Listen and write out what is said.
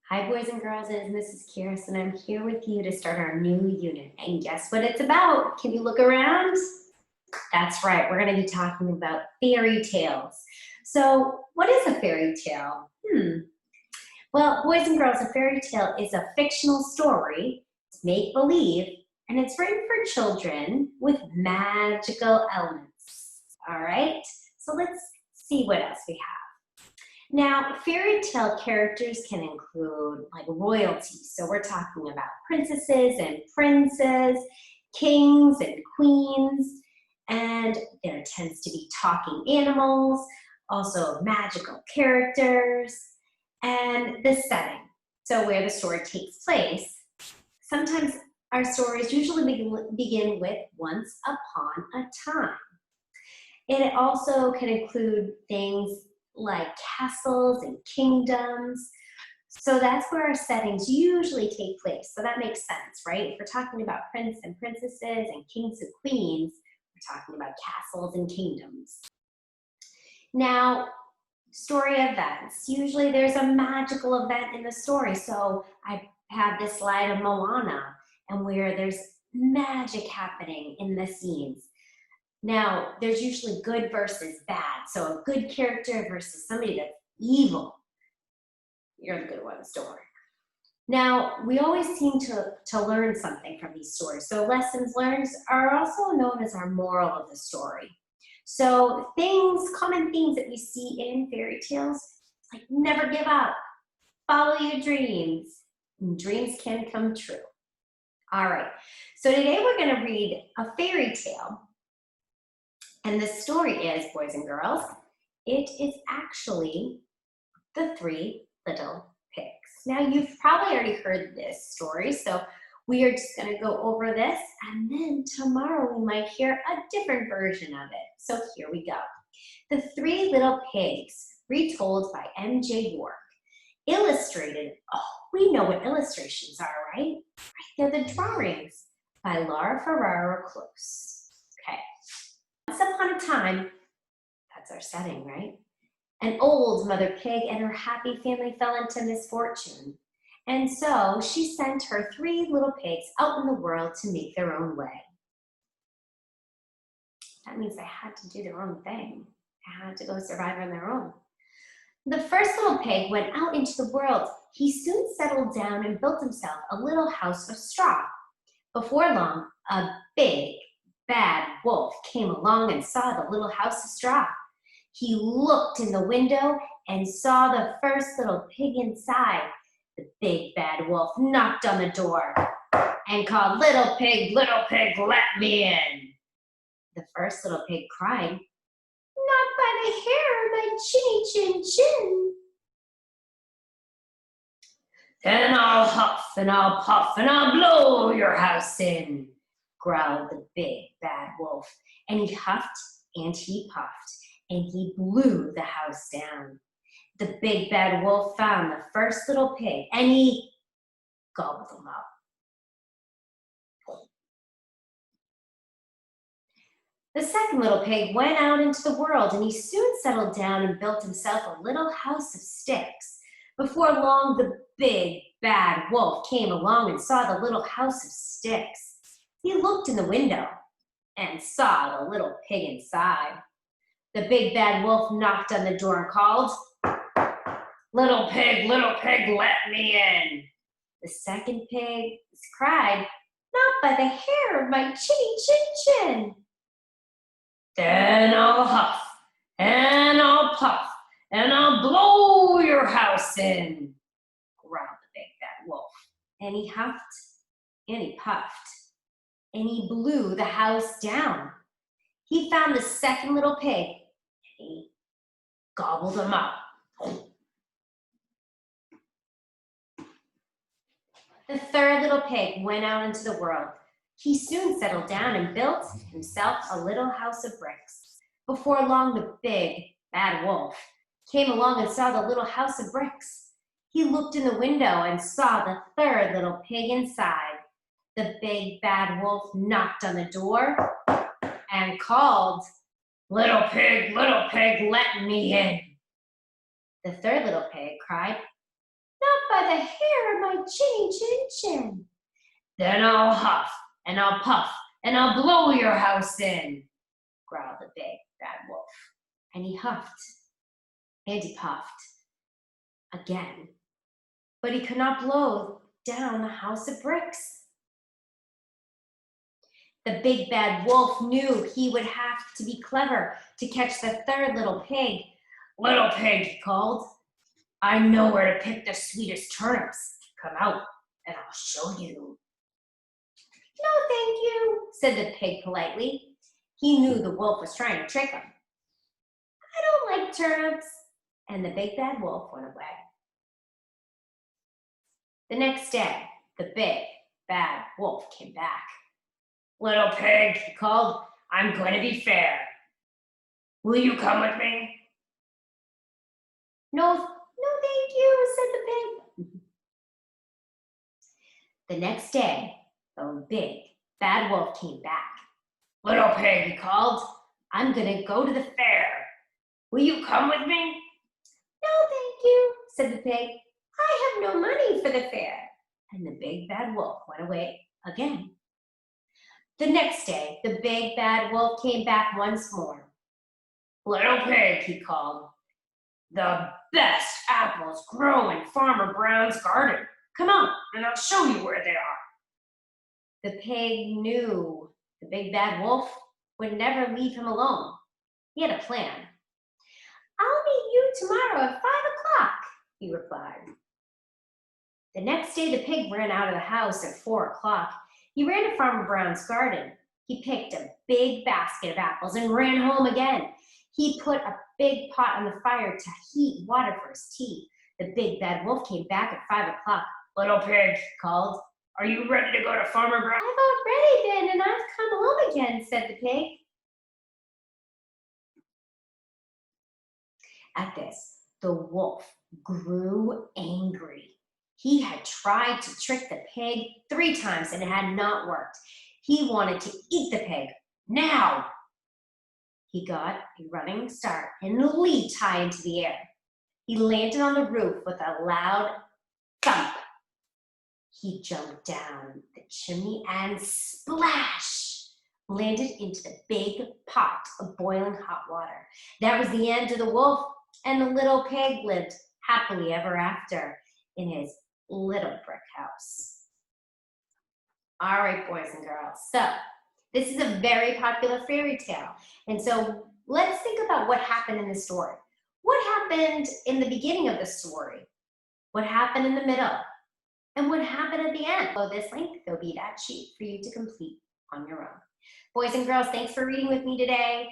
Hi, boys and girls. It is Mrs. Kiris, and I'm here with you to start our new unit. And guess what it's about? Can you look around? That's right. We're going to be talking about fairy tales. So, what is a fairy tale? Well, boys and girls, a fairy tale is a fictional story. It's make believe, and it's written for children with magical elements. All right. So let's see what else we have. Now, fairy tale characters can include like royalty. So we're talking about princesses and princes, kings and queens, and there tends to be talking animals, also magical characters, and the setting. So where the story takes place. Sometimes our stories usually begin with once upon a time. It also can include things like castles and kingdoms. So that's where our settings usually take place. So that makes sense, right? If we're talking about prince and princesses and kings and queens, we're talking about castles and kingdoms. Now, story events. Usually there's a magical event in the story. So I have this slide of Moana, and where there's magic happening in the scenes. Now, there's usually good versus bad. So a good character versus somebody that's evil. You're the good ones, don't worry. Now, we always seem to learn something from these stories. So lessons learned are also known as our moral of the story. So common themes that we see in fairy tales, like never give up, follow your dreams, and dreams can come true. All right, so today we're gonna read a fairy tale. And the story is, boys and girls, it is actually The Three Little Pigs. Now, you've probably already heard this story, so we are just going to go over this, and then tomorrow we might hear a different version of it. So here we go. The Three Little Pigs, retold by M.J. York. Illustrated, we know what illustrations are, right? They're the drawings by Laura Ferraro Close. Okay. Once upon a time, that's our setting, right? An old mother pig and her happy family fell into misfortune. And so she sent her 3 little pigs out in the world to make their own way. That means they had to do their own thing. They had to go survive on their own. The first little pig went out into the world. He soon settled down and built himself a little house of straw. Before long, a big, bad wolf came along and saw the little house of straw. He looked in the window and saw the first little pig inside. The big bad wolf knocked on the door and called, little pig, let me in." The first little pig cried, "Not by the hair of my chinny chin chin." "Then I'll huff and I'll puff and I'll blow your house in," growled the big bad wolf. And he huffed and he puffed and he blew the house down. The big bad wolf found the first little pig and he gobbled them up. The second little pig went out into the world and he soon settled down and built himself a little house of sticks. Before long, the big bad wolf came along and saw the little house of sticks. He looked in the window and saw the little pig inside. The big bad wolf knocked on the door and called, little pig, let me in." The second pig cried, "Not by the hair of my chinny chin chin." "Then I'll huff and I'll puff and I'll blow your house in," growled the big bad wolf. And he huffed and he puffed and he blew the house down. He found the second little pig and he gobbled him up. The third little pig went out into the world. He soon settled down and built himself a little house of bricks. Before long, the big bad wolf came along and saw the little house of bricks. He looked in the window and saw the third little pig inside. The big bad wolf knocked on the door and called, little pig, let me in." The third little pig cried, "Not by by the hair of my chinny chin chin. Then I'll huff, and I'll puff, and I'll blow your house in, growled the big bad wolf. And he huffed, and he puffed again, but he could not blow down the house of bricks. The big bad wolf knew he would have to be clever to catch the third little pig. Little pig, he called, I know where to pick the sweetest turnips. Come out, and I'll show you. No, thank you, said the pig politely. He knew the wolf was trying to trick him. I don't like turnips. And the big bad wolf went away. The next day, the big bad wolf came back. Little pig, he called, I'm going to be fair. Will you come with me? No, thank you, said the pig. The next day, the big bad wolf came back. Little pig, he called, I'm going to go to the fair. Will you come with me? No, thank you, said the pig. I have no money for the fair. And the big bad wolf went away again. The next day, the big bad wolf came back once more. Little pig, he called, the best apples grow in Farmer Brown's garden. Come on, and I'll show you where they are. The pig knew the big bad wolf would never leave him alone. He had a plan. I'll meet you tomorrow at 5 o'clock, he replied. The next day, the pig ran out of the house at 4 o'clock. He ran to Farmer Brown's garden. He picked a big basket of apples and ran home again. He put a big pot on the fire to heat water for his tea. The big bad wolf came back at 5 o'clock. Little pig, he called, are you ready to go to Farmer Brown? I've already been, and I've come home again, said the pig. At this, the wolf grew angry. He had tried to trick the pig 3 times and it had not worked. He wanted to eat the pig now. He got a running start and leaped high into the air. He landed on the roof with a loud thump. He jumped down the chimney and splash, landed into the big pot of boiling hot water. That was the end of the wolf, and the little pig lived happily ever after in his little brick house. All right, boys and girls. So this is a very popular fairy tale. And so let's think about what happened in the story. What happened in the beginning of the story? What happened in the middle? And what happened at the end? Below this link, there'll be that sheet for you to complete on your own. Boys and girls, thanks for reading with me today.